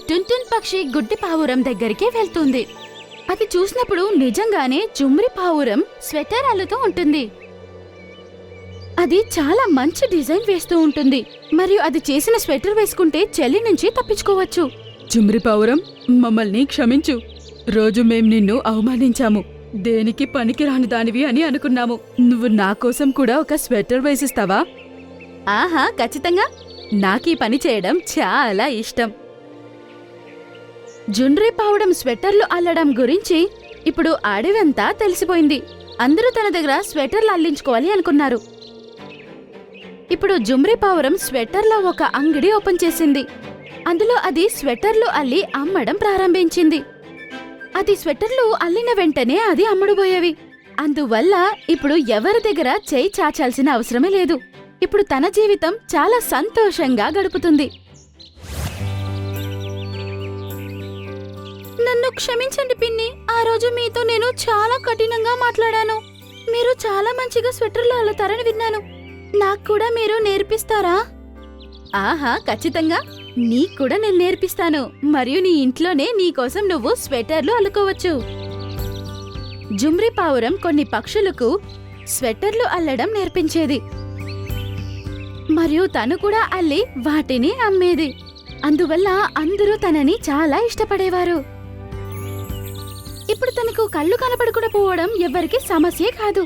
టున్టున్ పక్షి గుడ్డి పావురం దగ్గరికి వెళ్తుంది. అది చూసినప్పుడు నిజంగానే జుమ్రి పావురం స్వెటర్ అల్లుతూ ఉంటుంది. అది చాలా మంచి డిజైన్ వేస్తూ ఉంటుంది మరియు అది చేసిన స్వెటర్ వేసుకుంటే చలి నుంచి తప్పించుకోవచ్చు. జుమ్రి పావురం, మమ్మల్ని క్షమించు. రోజు మేం నిన్ను అవమానించాము. దేనికి పనికిరాని దానివి అని అనుకున్నాము. నువ్వు నా కోసం కూడా ఒక స్వెటర్ వేసిస్తావా? ఆహా, ఖచ్చితంగా. నాకీ పని చేయడం చాలా ఇష్టం. జుమ్రి పావురం స్వెటర్లు అల్లడం గురించి ఇప్పుడు అడవంతా తెలిసిపోయింది. అందరూ తన దగ్గర స్వెటర్లు అల్లించుకోవాలి అనుకున్నారు. ఇప్పుడు జుమ్రి పావురం స్వెటర్ల ఒక అంగడి ఓపెన్ చేసింది. అందులో అది స్వెటర్లు అల్లి అమ్మడం ప్రారంభించింది. అది స్వెటర్లు అల్లిన వెంటనే అది అమ్ముడుపోయేవి. అందువల్ల ఇప్పుడు ఎవరి దగ్గర చేయి చాచాల్సిన అవసరమే లేదు. ఇప్పుడు తన జీవితం చాలా సంతోషంగా గడుపుతుంది. నన్ను క్షమించండి పిన్ని, ఆ రోజు మీతో నేను చాలా కఠినంగా మాట్లాడాను. మీరు చాలా మంచిగా స్వెటర్లు అల్లుతారని విన్నాను. నాకు కూడా మీరు నేర్పిస్తారా? ఆహా, ఖచ్చితంగా. నీక్కూడా నేను నేర్పిస్తాను. మరియు నీ ఇంట్లోనే నీకోసం నువ్వు స్వెటర్లు అల్లుకోవచ్చు. జుమ్రి పావురం కొన్ని పక్షులకు స్వెటర్లు అల్లడం నేర్పించేది మరియు తను కూడా అల్లి వాటిని అమ్మేది. అందువల్ల అందరూ తనని చాలా ఇష్టపడేవారు. ఇప్పుడు తనకు కళ్ళు కనపడకుండా పోవడం ఎవ్వరికీ సమస్యే కాదు.